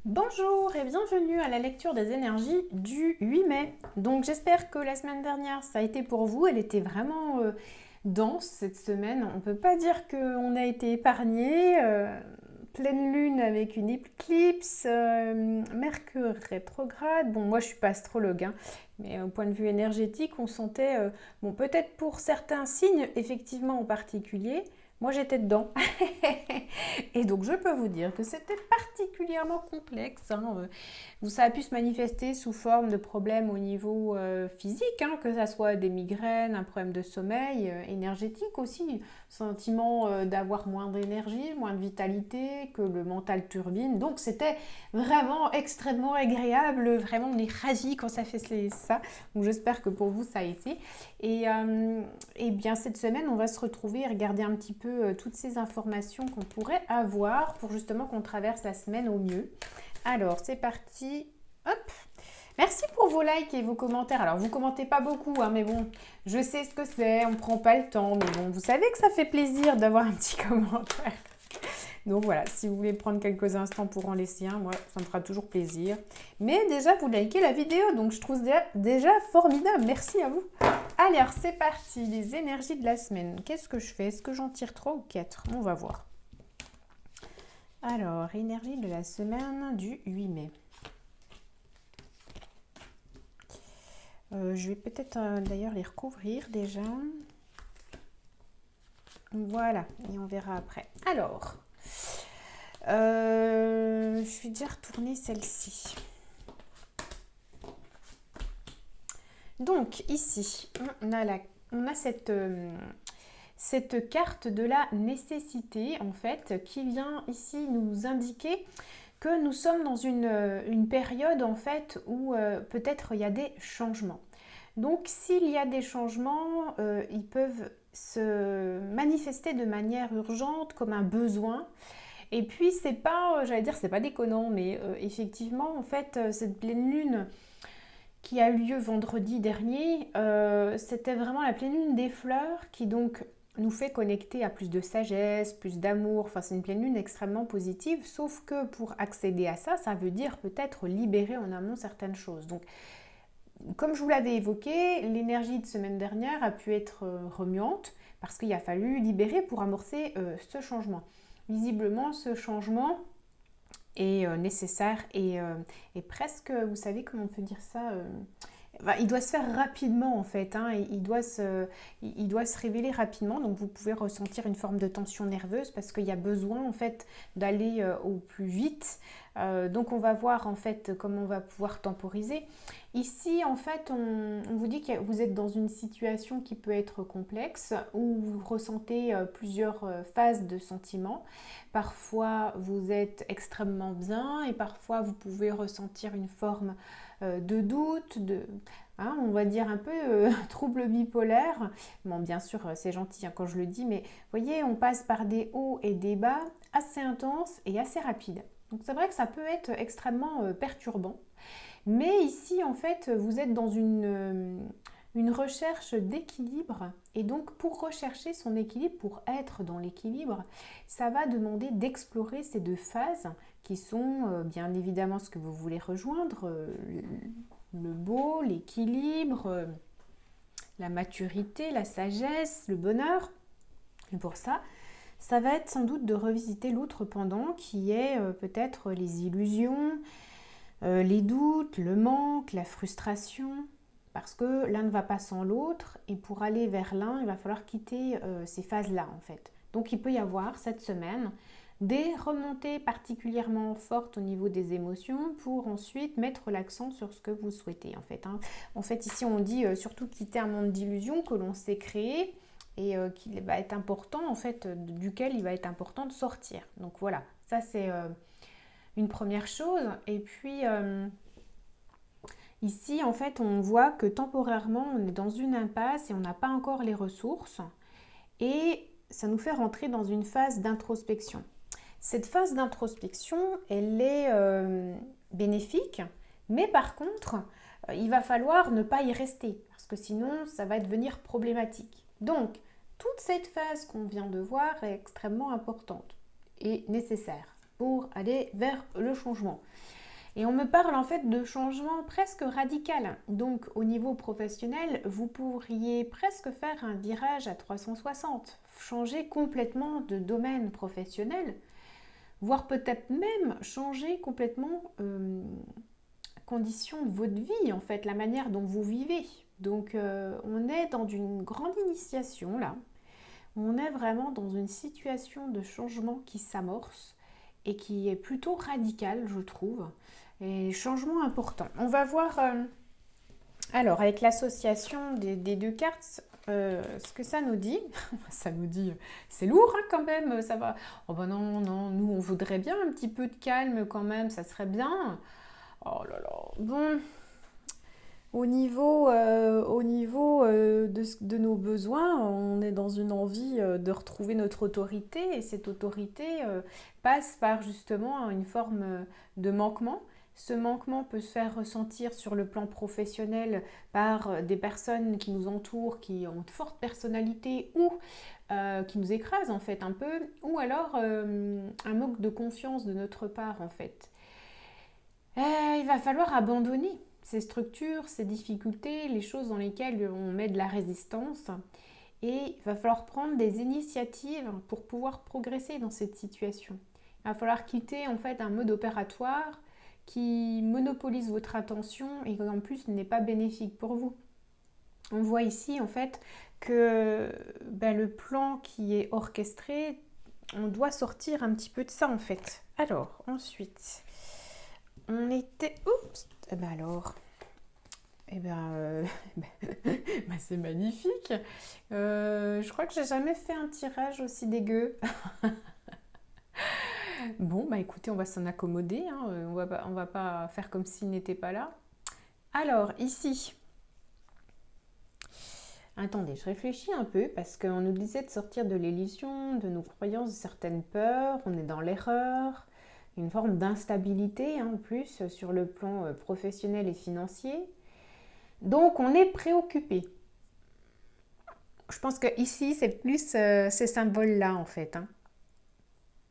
Bonjour et bienvenue à la lecture des énergies du 8 mai. Donc j'espère que la semaine dernière ça a été pour vous, elle était vraiment dense cette semaine. On ne peut pas dire qu'on a été épargné. Pleine lune avec une éclipse, Mercure rétrograde. Bon, moi je suis pas astrologue, hein, mais au point de vue énergétique, on sentait, bon peut-être pour certains signes effectivement en particulier, moi j'étais dedans. Et donc je peux vous dire que c'était particulièrement complexe, hein. Ça a pu se manifester sous forme de problèmes au niveau physique, hein, que ça soit des migraines, un problème de sommeil, énergétique aussi, sentiment d'avoir moins d'énergie, moins de vitalité, que le mental turbine. Donc c'était vraiment extrêmement agréable, vraiment on est ravis quand ça fait ça. Donc j'espère que pour vous ça a été. Et bien cette semaine on va se retrouver et regarder un petit peu toutes ces informations qu'on pourrait avoir pour justement qu'on traverse la semaine au mieux. Alors, c'est parti. Hop. Merci pour vos likes et vos commentaires. Alors, vous commentez pas beaucoup, hein, mais bon, je sais ce que c'est, on prend pas le temps, mais bon, vous savez que ça fait plaisir d'avoir un petit commentaire. Donc voilà, si vous voulez prendre quelques instants pour en laisser un, moi, ça me fera toujours plaisir. Mais déjà, vous likez la vidéo, donc je trouve déjà formidable. Merci à vous. Alors, c'est parti, les énergies de la semaine. Qu'est-ce que je fais? Est-ce que j'en tire 3 ou 4? On va voir. Alors, énergie de la semaine du 8 mai. Je vais peut-être d'ailleurs les recouvrir déjà. Voilà, et on verra après. Alors, je vais déjà retourner celle-ci. Donc, ici, on a cette carte de la nécessité, en fait, qui vient ici nous indiquer que nous sommes dans une période, en fait, où peut-être il y a des changements. Donc, s'il y a des changements, ils peuvent se manifester de manière urgente comme un besoin. Et puis, c'est pas, j'allais dire, c'est pas déconnant, mais effectivement, en fait, cette pleine lune qui a eu lieu vendredi dernier, c'était vraiment la pleine lune des fleurs qui donc nous fait connecter à plus de sagesse, plus d'amour. Enfin, c'est une pleine lune extrêmement positive, sauf que pour accéder à ça, ça veut dire peut-être libérer en amont certaines choses. Donc, comme je vous l'avais évoqué, l'énergie de semaine dernière a pu être remuante parce qu'il a fallu libérer pour amorcer ce changement. Visiblement, ce changement est nécessaire et presque, vous savez comment on peut dire ça, il doit se faire rapidement en fait, hein, il doit se révéler rapidement, donc vous pouvez ressentir une forme de tension nerveuse parce qu'il y a besoin en fait d'aller au plus vite. Donc on va voir en fait comment on va pouvoir temporiser. Ici en fait on vous dit que vous êtes dans une situation qui peut être complexe où vous ressentez plusieurs phases de sentiments. Parfois vous êtes extrêmement bien et parfois vous pouvez ressentir une forme de doute, hein, on va dire un peu trouble bipolaire. Bon, bien sûr, c'est gentil hein, quand je le dis, mais vous voyez, on passe par des hauts et des bas assez intenses et assez rapides. Donc c'est vrai que ça peut être extrêmement perturbant. Mais ici, en fait, vous êtes dans une recherche d'équilibre. Et donc, pour rechercher son équilibre, pour être dans l'équilibre, ça va demander d'explorer ces deux phases qui sont bien évidemment ce que vous voulez rejoindre, le beau, l'équilibre, la maturité, la sagesse, le bonheur. Et pour ça, ça va être sans doute de revisiter l'autre pendant qui est peut-être les illusions, les doutes, le manque, la frustration, parce que l'un ne va pas sans l'autre, et pour aller vers l'un, il va falloir quitter ces phases-là en fait. Donc il peut y avoir cette semaine des remontées particulièrement fortes au niveau des émotions pour ensuite mettre l'accent sur ce que vous souhaitez en fait, hein. En fait ici on dit surtout quitter un monde d'illusions que l'on s'est créé et qu'il va être important en fait, duquel il va être important de sortir. Donc voilà, ça c'est une première chose. Et puis ici, en fait, on voit que temporairement, on est dans une impasse et on n'a pas encore les ressources. Et ça nous fait rentrer dans une phase d'introspection. Cette phase d'introspection, elle est bénéfique, mais par contre, il va falloir ne pas y rester, parce que sinon, ça va devenir problématique. Donc, toute cette phase qu'on vient de voir est extrêmement importante et nécessaire. pour aller vers le changement. Et on me parle en fait de changement presque radical. Donc au niveau professionnel, vous pourriez presque faire un virage à 360, changer complètement de domaine professionnel, voire peut-être même changer complètement conditions de votre vie, en fait, la manière dont vous vivez. Donc on est dans une grande initiation là. On est vraiment dans une situation de changement qui s'amorce et qui est plutôt radicale, je trouve. Et changement important. On va voir, alors, avec l'association des deux cartes, ce que ça nous dit. Ça nous dit, c'est lourd hein, quand même, ça va. Oh ben non, non, nous on voudrait bien un petit peu de calme quand même, ça serait bien. Oh là là, bon. Au niveau de nos besoins, on est dans une envie de retrouver notre autorité et cette autorité passe par justement une forme de manquement. Ce manquement peut se faire ressentir sur le plan professionnel par des personnes qui nous entourent, qui ont de fortes personnalités ou qui nous écrasent en fait un peu, ou alors un manque de confiance de notre part en fait. Il va falloir abandonner ces structures, ces difficultés, les choses dans lesquelles on met de la résistance. Et il va falloir prendre des initiatives pour pouvoir progresser dans cette situation. Il va falloir quitter en fait un mode opératoire qui monopolise votre attention et qui en plus n'est pas bénéfique pour vous. On voit ici en fait que le plan qui est orchestré, on doit sortir un petit peu de ça en fait. Alors ensuite, on était... Oups. Alors... c'est magnifique. Je crois que j'ai jamais fait un tirage aussi dégueu. Bon, écoutez, on va s'en accommoder. Hein. On va pas faire comme s'il n'était pas là. Alors, ici. Attendez, je réfléchis un peu parce qu'on nous disait de sortir de l'illusion, de nos croyances, de certaines peurs. On est dans l'erreur. Une forme d'instabilité en plus sur le plan professionnel et financier. Donc on est préoccupé. Je pense que ici c'est plus ces symboles-là en fait. Hein.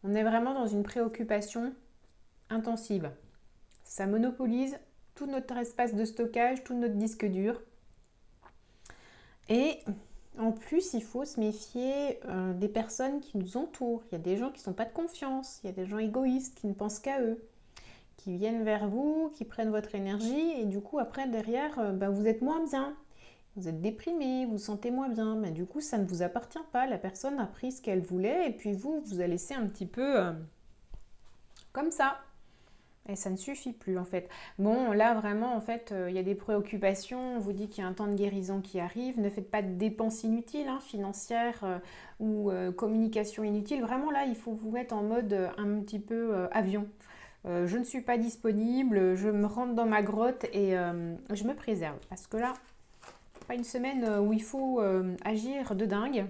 On est vraiment dans une préoccupation intensive. Ça monopolise tout notre espace de stockage, tout notre disque dur. Et en plus, il faut se méfier des personnes qui nous entourent. Il y a des gens qui ne sont pas de confiance, il y a des gens égoïstes qui ne pensent qu'à eux, qui viennent vers vous, qui prennent votre énergie et du coup après derrière, vous êtes moins bien. Vous êtes déprimé, vous vous sentez moins bien, mais du coup ça ne vous appartient pas, la personne a pris ce qu'elle voulait et puis vous a laissé un petit peu comme ça. Et ça ne suffit plus en fait. Bon, là vraiment en fait, il y a des préoccupations, on vous dit qu'il y a un temps de guérison qui arrive, ne faites pas de dépenses inutiles, financières ou communication inutile. Vraiment là, il faut vous mettre en mode un petit peu avion. Je ne suis pas disponible, je me rentre dans ma grotte et je me préserve. Parce que là, pas une semaine où il faut agir de dingue.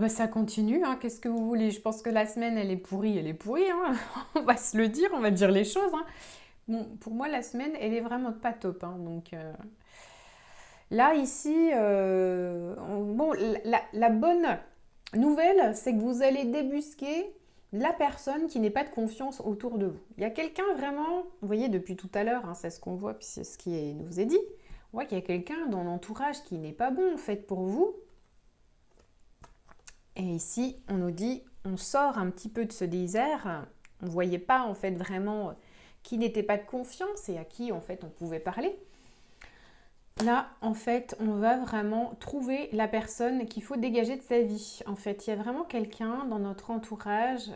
Ça continue, hein. Qu'est-ce que vous voulez? Je pense que la semaine, elle est pourrie, hein. On va se le dire, on va dire les choses. Hein. Bon, pour moi, la semaine, elle est vraiment pas top. Hein. Donc là, ici, la bonne nouvelle, c'est que vous allez débusquer la personne qui n'est pas de confiance autour de vous. Il y a quelqu'un vraiment, vous voyez depuis tout à l'heure, hein, c'est ce qu'on voit, puis c'est ce qui nous est dit, on voit qu'il y a quelqu'un dans l'entourage qui n'est pas bon en fait pour vous. Et ici, on nous dit, on sort un petit peu de ce désert, on ne voyait pas en fait vraiment qui n'était pas de confiance et à qui en fait on pouvait parler. Là, en fait, on va vraiment trouver la personne qu'il faut dégager de sa vie. En fait, il y a vraiment quelqu'un dans notre entourage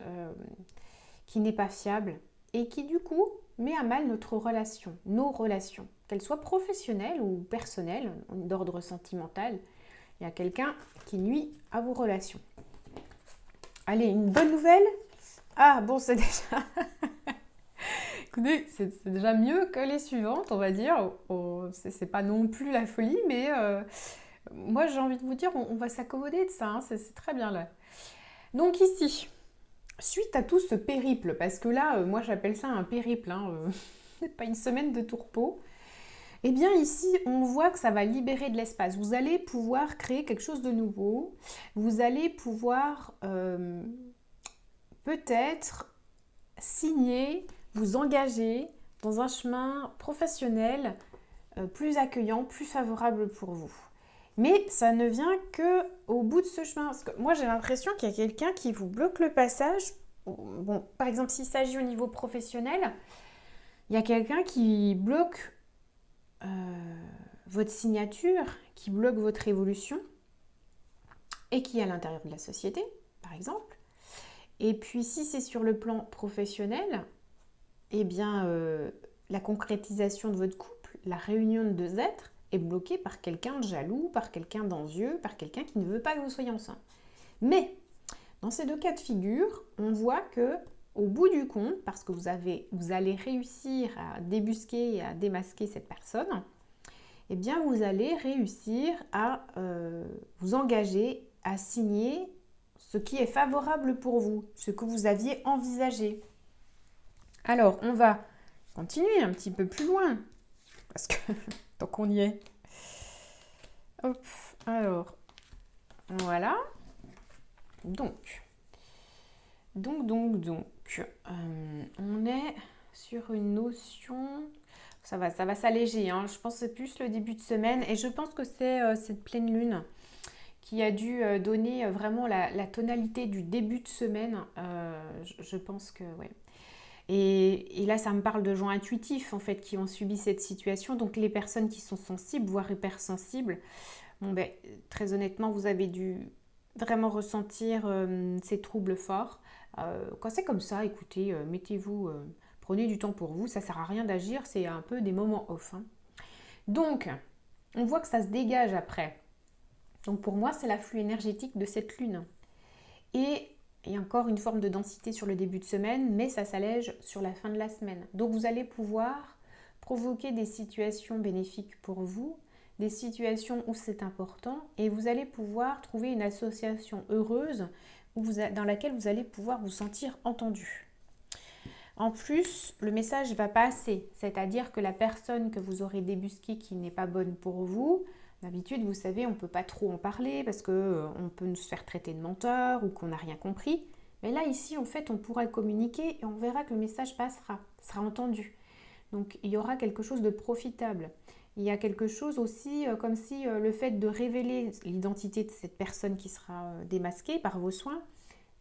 qui n'est pas fiable et qui, du coup, met à mal notre relation, nos relations, qu'elles soient professionnelles ou personnelles, d'ordre sentimental. Il y a quelqu'un qui nuit à vos relations. Allez, une bonne nouvelle. Ah, bon, c'est déjà... Écoutez, c'est déjà mieux que les suivantes, on va dire. C'est pas non plus la folie, mais moi j'ai envie de vous dire, on va s'accommoder de ça, hein, c'est très bien là. Donc ici, suite à tout ce périple, parce que là, moi j'appelle ça un périple, c'est pas une semaine de tourpeau, eh bien ici, on voit que ça va libérer de l'espace. Vous allez pouvoir créer quelque chose de nouveau, vous allez pouvoir... peut-être signer, vous engager dans un chemin professionnel plus accueillant, plus favorable pour vous. Mais ça ne vient que au bout de ce chemin. Parce que moi, j'ai l'impression qu'il y a quelqu'un qui vous bloque le passage. Bon, par exemple, s'il s'agit au niveau professionnel, il y a quelqu'un qui bloque votre signature, qui bloque votre évolution et qui est à l'intérieur de la société, par exemple. Et puis, si c'est sur le plan professionnel, eh bien, la concrétisation de votre couple, la réunion de deux êtres, est bloquée par quelqu'un de jaloux, par quelqu'un d'envieux, par quelqu'un qui ne veut pas que vous soyez ensemble. Mais, dans ces deux cas de figure, on voit que au bout du compte, parce que vous allez réussir à débusquer et à démasquer cette personne, eh bien, vous allez réussir à vous engager à signer ce qui est favorable pour vous, ce que vous aviez envisagé. Alors, on va continuer un petit peu plus loin, parce que tant qu'on y est. Hop, alors, voilà. Donc, on est sur une notion, ça va s'alléger, hein. Je pense que c'est plus le début de semaine, et je pense que c'est cette pleine lune qui a dû donner vraiment la tonalité du début de semaine. Je pense que, ouais. Et là, ça me parle de gens intuitifs, en fait, qui ont subi cette situation. Donc, les personnes qui sont sensibles, voire hypersensibles, bon, ben, très honnêtement, vous avez dû vraiment ressentir ces troubles forts. Quand c'est comme ça, écoutez, mettez-vous, prenez du temps pour vous. Ça ne sert à rien d'agir, c'est un peu des moments off, hein. Donc, on voit que ça se dégage après. Donc, pour moi, c'est l'afflux énergétique de cette lune. Et il y a encore une forme de densité sur le début de semaine, mais ça s'allège sur la fin de la semaine. Donc vous allez pouvoir provoquer des situations bénéfiques pour vous, des situations où c'est important, et vous allez pouvoir trouver une association heureuse dans laquelle vous allez pouvoir vous sentir entendu. En plus, le message va passer, c'est-à-dire que la personne que vous aurez débusquée qui n'est pas bonne pour vous, d'habitude, vous savez, on ne peut pas trop en parler parce qu'on peut nous faire traiter de menteur ou qu'on n'a rien compris. Mais là, ici, en fait, on pourra communiquer et on verra que le message sera entendu. Donc, il y aura quelque chose de profitable. Il y a quelque chose aussi comme si le fait de révéler l'identité de cette personne qui sera démasquée par vos soins,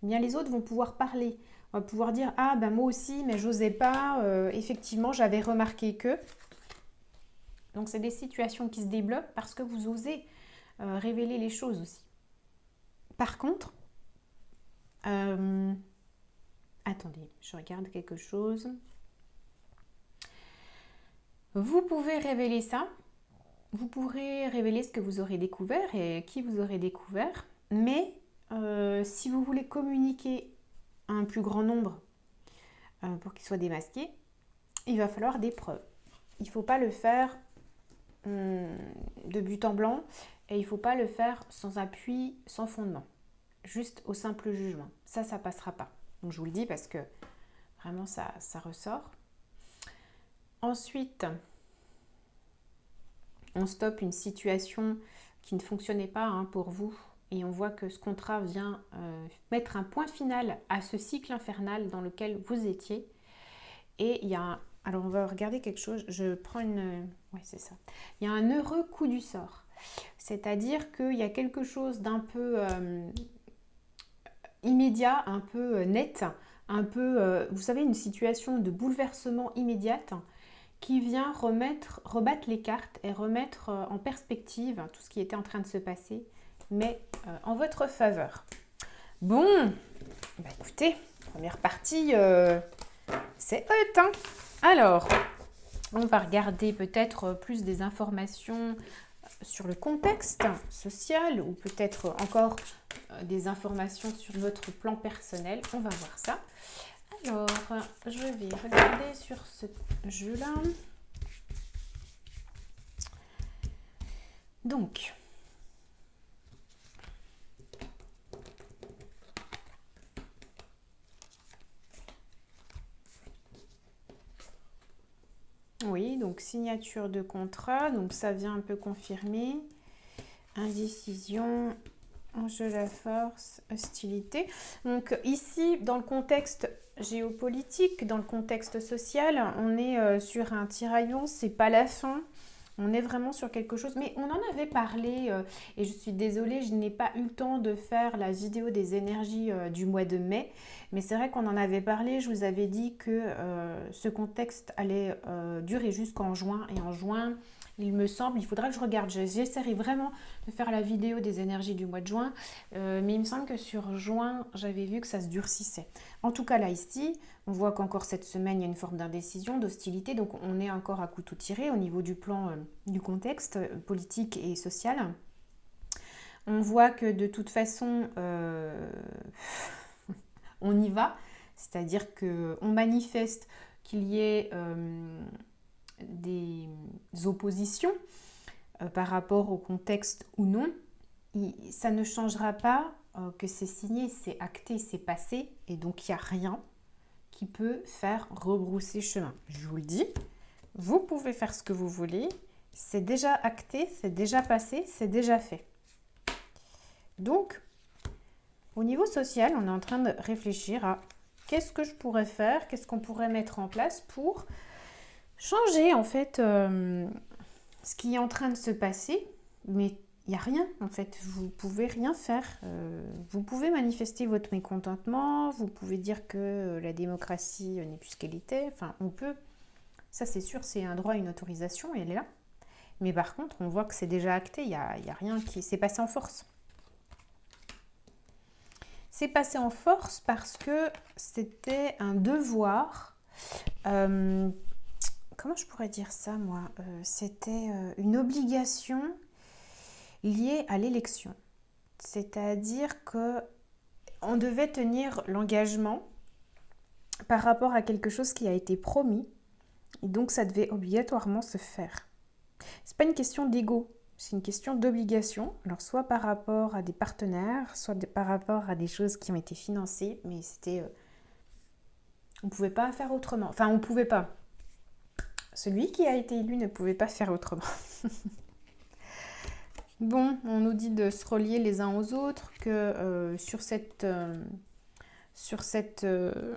eh bien les autres vont pouvoir parler. On va pouvoir dire « Ah, ben moi aussi, mais j'osais pas. Effectivement, j'avais remarqué que… » Donc, c'est des situations qui se débloquent parce que vous osez révéler les choses aussi. Par contre, attendez, je regarde quelque chose. Vous pouvez révéler ça. Vous pourrez révéler ce que vous aurez découvert et qui vous aurez découvert. Mais si vous voulez communiquer à un plus grand nombre pour qu'il soit démasqué, il va falloir des preuves. Il ne faut pas le faire de but en blanc et il ne faut pas le faire sans appui, sans fondement, juste au simple jugement. Ça passera pas. Donc je vous le dis parce que vraiment ça ressort. Ensuite, on stoppe une situation qui ne fonctionnait pas pour vous et on voit que ce contrat vient mettre un point final à ce cycle infernal dans lequel vous étiez. Et il y a alors on va regarder quelque chose, je prends une… Ouais, c'est ça. Il y a un heureux coup du sort. C'est-à-dire qu'il y a quelque chose d'un peu immédiat, un peu net, un peu, vous savez, une situation de bouleversement immédiate qui vient rebattre les cartes et remettre en perspective tout ce qui était en train de se passer, mais en votre faveur. Bon, bah écoutez, première partie, c'est hot, hein. Alors, on va regarder peut-être plus des informations sur le contexte social ou peut-être encore des informations sur votre plan personnel. On va voir ça. Alors, je vais regarder sur ce jeu-là. Donc, oui, donc signature de contrat, donc ça vient un peu confirmer. Indécision, Ange de la force, hostilité. Donc ici, dans le contexte géopolitique, dans le contexte social, on est sur un tiraillement, c'est pas la fin. On est vraiment sur quelque chose, mais on en avait parlé et je suis désolée, je n'ai pas eu le temps de faire la vidéo des énergies du mois de mai, mais c'est vrai qu'on en avait parlé, je vous avais dit que ce contexte allait durer jusqu'en juin, et en juin, il me semble, il faudra que je regarde, j'essaierai vraiment de faire la vidéo des énergies du mois de juin, mais il me semble que sur juin, j'avais vu que ça se durcissait. En tout cas là ici, on voit qu'encore cette semaine, il y a une forme d'indécision, d'hostilité, donc on est encore à couteau tiré au niveau du plan du contexte politique et social. On voit que de toute façon, on y va, c'est-à-dire qu'on manifeste qu'il y ait des oppositions par rapport au contexte ou non. Ça ne changera pas que c'est signé, c'est acté, c'est passé, et donc il n'y a rien qui peut faire rebrousser chemin. Je vous le dis, vous pouvez faire ce que vous voulez, c'est déjà acté, c'est déjà passé, c'est déjà fait. Donc, au niveau social, on est en train de réfléchir à qu'est-ce que je pourrais faire, qu'est-ce qu'on pourrait mettre en place pour changer en fait ce qui est en train de se passer, mais il n'y a rien en fait, vous pouvez rien faire. Vous pouvez manifester votre mécontentement, vous pouvez dire que la démocratie n'est plus ce qu'elle était, enfin on peut, ça c'est sûr, c'est un droit, une autorisation et elle est là. Mais par contre, on voit que c'est déjà acté, il n'y a rien qui s'est passé en force. C'est passé en force parce que c'était un devoir. Comment je pourrais dire ça, moi c'était une obligation liée à l'élection. C'est-à-dire que on devait tenir l'engagement par rapport à quelque chose qui a été promis, et donc ça devait obligatoirement se faire. C'est pas une question d'ego, c'est une question d'obligation. Alors soit par rapport à des partenaires, soit par rapport à des choses qui ont été financées, mais c'était, on pouvait pas faire autrement. Enfin, on pouvait pas. Celui qui a été élu ne pouvait pas faire autrement. Bon, on nous dit de se relier les uns aux autres, que sur cette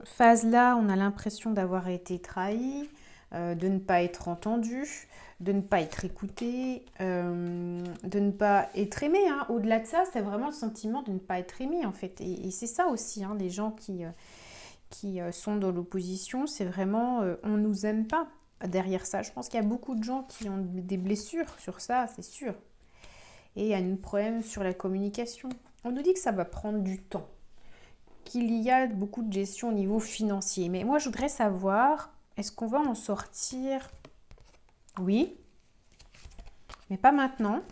phase-là, on a l'impression d'avoir été trahi, de ne pas être entendu, de ne pas être écouté, de ne pas être aimé. Hein. Au-delà de ça, c'est vraiment le sentiment de ne pas être aimé, en fait. Et c'est ça aussi, hein, les gens qui sont dans l'opposition, c'est vraiment on ne nous aime pas. Derrière ça, je pense qu'il y a beaucoup de gens qui ont des blessures sur ça, c'est sûr. Et il y a un problème sur la communication. On nous dit que ça va prendre du temps, qu'il y a beaucoup de gestion au niveau financier. Mais moi, je voudrais savoir, est-ce qu'on va en sortir? Oui, mais pas maintenant.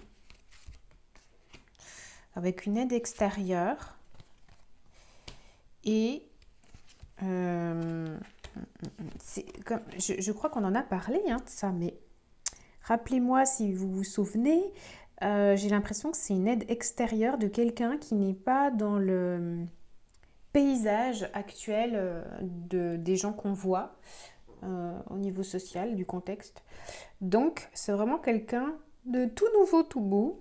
Avec une aide extérieure. Et je crois qu'on en a parlé hein, de ça, mais rappelez-moi si vous vous souvenez, j'ai l'impression que c'est une aide extérieure de quelqu'un qui n'est pas dans le paysage actuel des gens qu'on voit au niveau social, du contexte. Donc, c'est vraiment quelqu'un de tout nouveau, tout beau,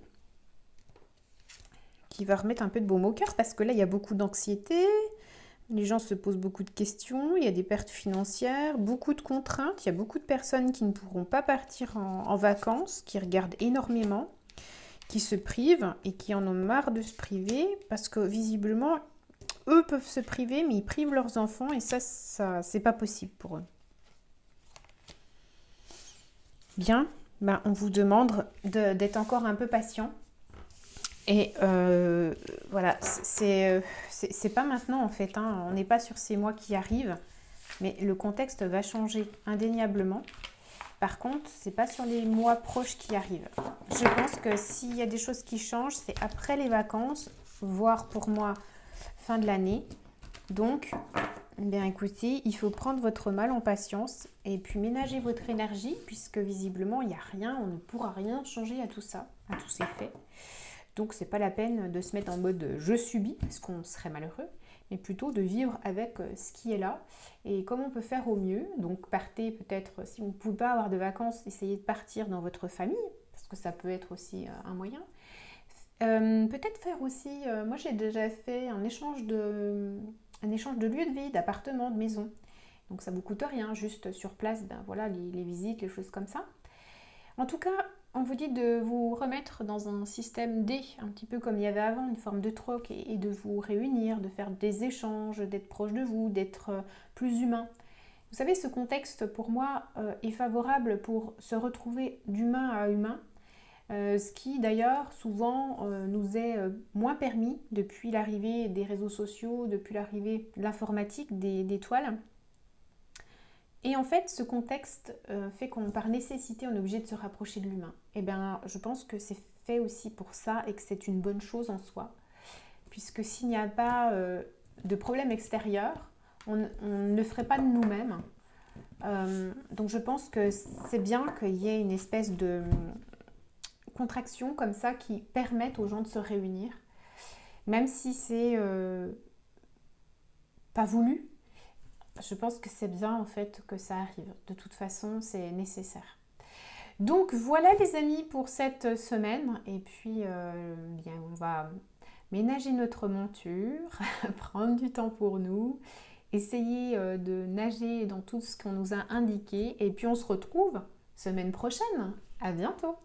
qui va remettre un peu de baume au cœur, parce que là, il y a beaucoup d'anxiété, les gens se posent beaucoup de questions, il y a des pertes financières, beaucoup de contraintes, il y a beaucoup de personnes qui ne pourront pas partir en vacances, qui regardent énormément, qui se privent et qui en ont marre de se priver, parce que visiblement, eux peuvent se priver, mais ils privent leurs enfants, et ça c'est pas possible pour eux. Bien, ben, on vous demande d'être encore un peu patient. Et voilà, c'est pas maintenant en fait, hein. On n'est pas sur ces mois qui arrivent, mais le contexte va changer indéniablement. Par contre, c'est pas sur les mois proches qui arrivent. Je pense que s'il y a des choses qui changent, c'est après les vacances, voire pour moi fin de l'année. Donc, bien écoutez, il faut prendre votre mal en patience et puis ménager votre énergie, puisque visiblement il n'y a rien, on ne pourra rien changer à tout ça, à tous ces faits. Donc c'est pas la peine de se mettre en mode je subis, parce qu'on serait malheureux, mais plutôt de vivre avec ce qui est là et comment on peut faire au mieux. Donc partez peut-être, si vous ne pouvez pas avoir de vacances, essayez de partir dans votre famille, parce que ça peut être aussi un moyen. Peut-être faire aussi, moi j'ai déjà fait un échange de lieu de vie, d'appartement, de maison. Donc ça vous coûte rien, juste sur place, ben voilà, les visites, les choses comme ça. En tout cas, on vous dit de vous remettre dans un système D, un petit peu comme il y avait avant, une forme de troc, et de vous réunir, de faire des échanges, d'être proche de vous, d'être plus humain. Vous savez, ce contexte, pour moi, est favorable pour se retrouver d'humain à humain, ce qui d'ailleurs souvent nous est moins permis depuis l'arrivée des réseaux sociaux, depuis l'arrivée de l'informatique, des toiles. Et en fait, ce contexte fait qu'on, par nécessité, on est obligé de se rapprocher de l'humain. Et bien, je pense que c'est fait aussi pour ça et que c'est une bonne chose en soi. Puisque s'il n'y a pas de problème extérieur, on ne ferait pas de nous-mêmes. Donc je pense que c'est bien qu'il y ait une espèce de contraction comme ça qui permette aux gens de se réunir. Même si c'est pas voulu, je pense que c'est bien en fait que ça arrive. De toute façon, c'est nécessaire. Donc voilà les amis pour cette semaine. Et puis bien, on va ménager notre monture, prendre du temps pour nous, essayer de nager dans tout ce qu'on nous a indiqué. Et puis on se retrouve semaine prochaine. À bientôt.